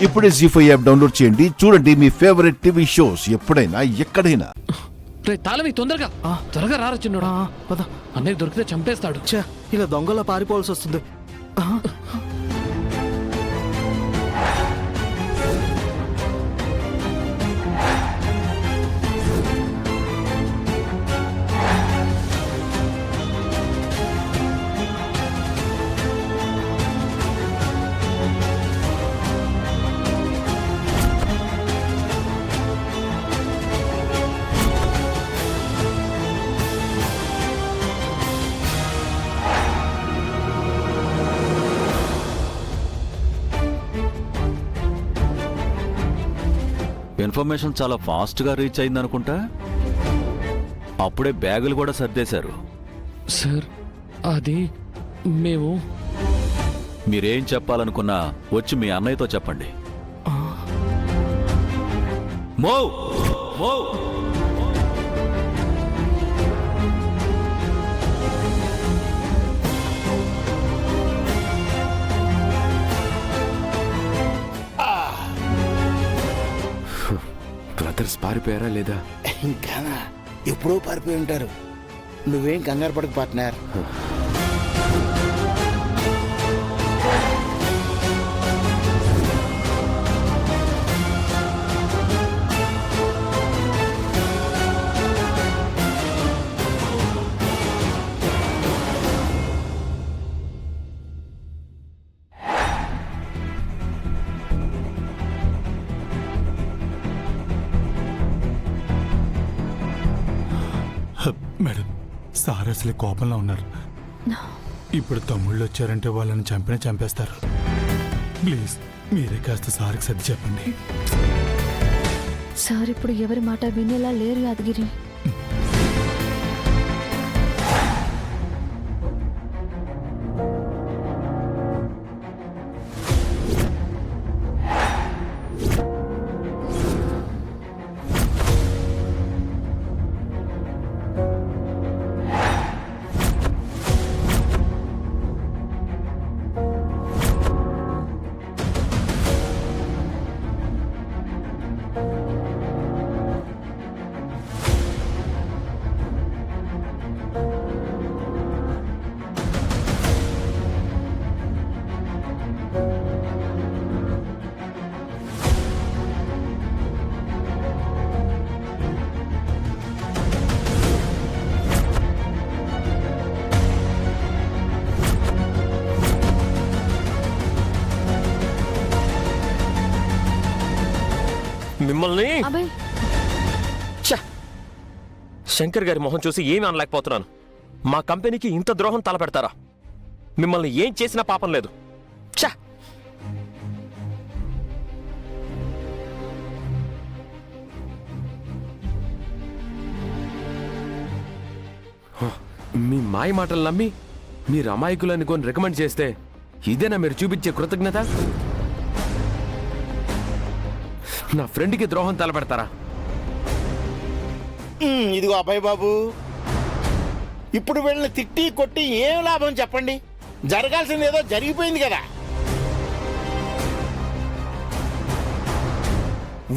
ఇప్పుడే జీ5 app download చేయండి. చూడండి మీ ఫేవరెట్ టీవీ షోస్ ఎప్పుడైనా ఎక్కడైనా. రే తాళవి తొందరగా త్వరగా రారా చిన్నోడా. అన్నయ్య దొరికితే చంపేస్తాడు. ఇలా దొంగలా పారిపోవాల్సి వస్తుంది. ఇన్ఫర్మేషన్ చాలా ఫాస్ట్గా రీచ్ అయిందనుకుంటా. అప్పుడే బ్యాగులు కూడా సర్దేశారు. సార్ అది మీరేం చెప్పాలనుకున్నా వచ్చి మీ అన్నయ్యతో చెప్పండి. Mauve mauve. బ్రదర్స్ పారిపోయారా లేదా? ఇంకానా, ఎప్పుడో పారిపోయి ఉంటారు. నువ్వేం కంగారు పడకు పార్ట్నర్. మేడం, సార్ అసలు కోపంలో ఉన్నారు. ఇప్పుడు తమ్ముళ్ళు వచ్చారంటే వాళ్ళని చంపేస్తారు. ప్లీజ్ మీరే కాస్త సార్కి సర్ది చెప్పండి. సార్ ఇప్పుడు ఎవరి మాట వినేలా లేరు యాదగిరి. మిమ్మల్ని అభయ్, శంకర్ గారి మొహం చూసి ఏమీ అనలేకపోతున్నాను. మా కంపెనీకి ఇంత ద్రోహం తలపెడతారా? మిమ్మల్ని ఏం చేసినా పాపం లేదు. ఛ! మీ మాయ మాటలు నమ్మి మీరు అమాయకులని కొని రికమెండ్ చేస్తే ఇదేనా మీరు చూపించే కృతజ్ఞత? నా ఫ్రెండ్కి ద్రోహం తలపెడతారా? ఇదిగో అబ్బాయి బాబు, ఇప్పుడు వీళ్ళని తిట్టి కొట్టి ఏం లాభం చెప్పండి? జరగాల్సింది ఏదో జరిగిపోయింది కదా.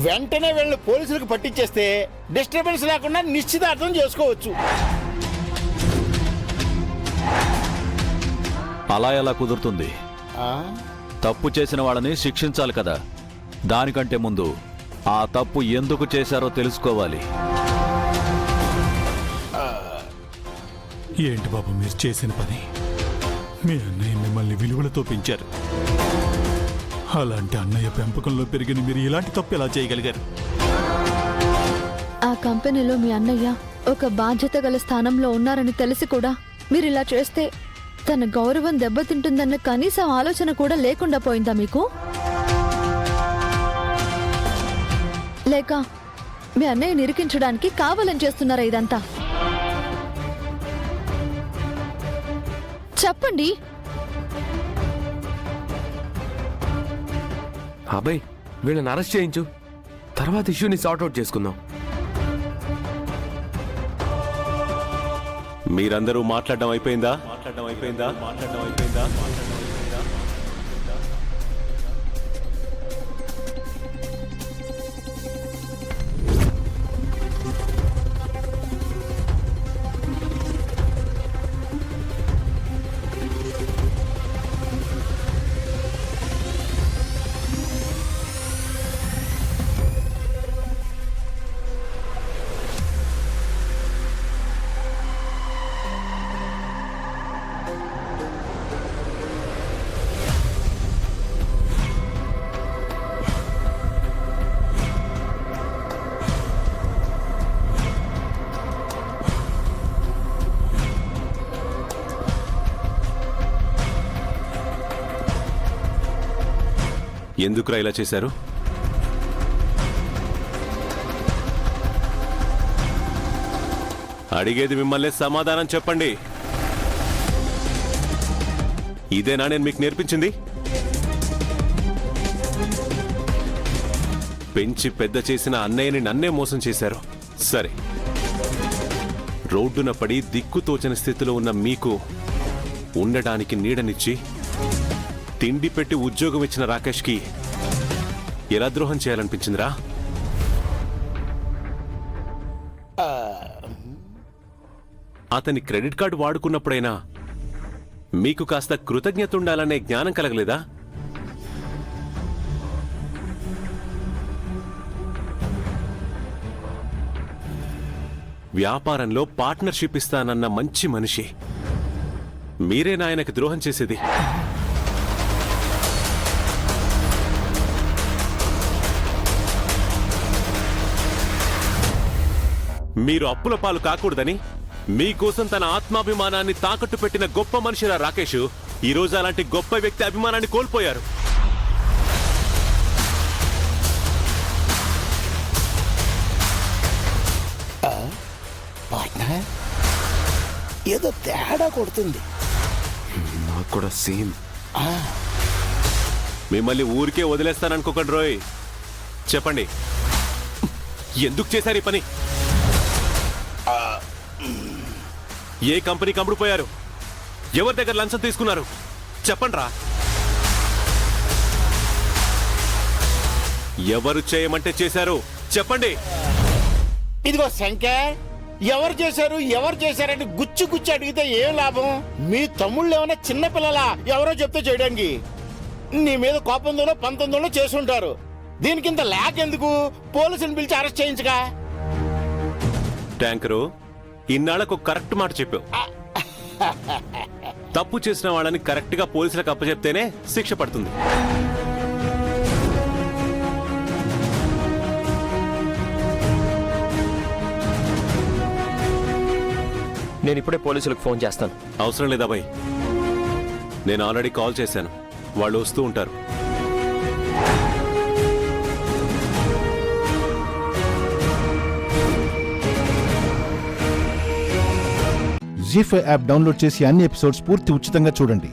వెంటనే వీళ్ళని పోలీసులకు పట్టించేస్తే డిస్టర్బెన్స్ లేకుండా నిశ్చితార్థం చేసుకోవచ్చు. అలా ఎలా కుదురుతుంది? తప్పు చేసిన వాళ్ళని శిక్షించాలి కదా. దానికంటే ముందు ఆ తప్పు ఎందుకు చేశారో తెలుసుకోవాలి. ఏంటి బాబు మీరు చేసిన పని? మీ అన్నయ్య మిమ్మల్ని విలువలతో పెంచారు. అలాంటి అన్నయ్య పెంపకంలో పెరిగిన మీరు ఇలాంటి తప్పు ఎలా చేయగలిగారు? ఆ కంపెనీలో మీ అన్నయ్య ఒక బాధ్యత గల స్థానంలో ఉన్నారని తెలిసి కూడా మీరు ఇలా చేస్తే తన గౌరవం దెబ్బతింటుందన్న కనీసం ఆలోచన కూడా లేకుండా పోయిందా మీకు? లేక మీ అన్నయ్య నిరికించడానికి కావాలని చేస్తున్నారా ఇదంతా? చెప్పండి. అబ్బాయి, వీళ్ళని అరెస్ట్ చేయించు. తర్వాత ఇష్యూని సార్ట్అవుట్ చేసుకుందాం. మీరందరూ మాట్లాడడం అయిపోయిందా? ఎందుకురా ఇలా చేశారు? అడిగేది మిమ్మల్ని, సమాధానం చెప్పండి. ఇదేనా నేను మీకు నేర్పించింది? పెంచి పెద్ద చేసిన అన్నయ్యని నన్నే మోసం చేశారు. సరే, రోడ్డున పడి దిక్కుతోచని స్థితిలో ఉన్న మీకు ఉండడానికి నీడనిచ్చి తిండి పెట్టి ఉద్యోగం ఇచ్చిన రాకేష్కి ఎలా ద్రోహం చేయాలనిపించిందిరా? అతని క్రెడిట్ కార్డు వాడుకున్నప్పుడైనా మీకు కాస్త కృతజ్ఞత ఉండాలనే జ్ఞానం కలగలేదా? వ్యాపారంలో పార్ట్నర్షిప్ ఇస్తానన్న మంచి మనిషి మీరేనా ఆయనకి ద్రోహం చేసేది? మీరు అప్పుల పాలు కాకూడదని మీకోసం తన ఆత్మాభిమానాన్ని తాకట్టు పెట్టిన గొప్ప మనిషిరా రాకేష్ ఈరోజు అలాంటి గొప్ప వ్యక్తి అభిమానాన్ని కోల్పోయారు. పార్ట్నర్, ఏదో తేడా కొడుతుంది. నాకు కూడా సేమ్. మిమ్మల్ని ఊరికే వదిలేస్తాననుకోకండి రోయ్. చెప్పండి, ఎందుకు చేశారు ఈ పని? ఏ కంపెనీకి అమ్ముడుపోయారు? ఎవరి దగ్గర లంచం తీసుకున్నారు? చెప్పండి రా. ఎవరు చేయమంటే చేశారు? చెప్పండి. ఇదిగో శంకర్, ఎవరు చేశారంటే గుచ్చి గుచ్చి అడిగితే ఏం లాభం? మీ తమ్ముళ్ళు ఏమైనా చిన్నపిల్లలా ఎవరో చెప్తే చేయడానికి? నీ మీద కోపంతోనో పంతొమ్మిదిలో చేసుంటారు. దీనికి ఇంత లేక ఎందుకు? పోలీసుని పిలిచి అరెస్ట్ చేయించగా. ట్యాంకరు, ఇన్నాళ్లకు కరెక్ట్ మాట చెప్పావు. తప్పు చేసిన వాళ్ళని కరెక్ట్ గా పోలీసులకు అప్పచెప్తేనే శిక్ష పడుతుంది. నేను ఇప్పుడే పోలీసులకు ఫోన్ చేస్తాను. అవసరం లేదా భయ్, నేను ఆల్రెడీ కాల్ చేశాను. వాళ్ళు వస్తూ ఉంటారు. జీ5 యాప్ డౌన్లోడ్ చేసి అన్ని ఎపిసోడ్స్ పూర్తి ఉచితంగా చూడండి.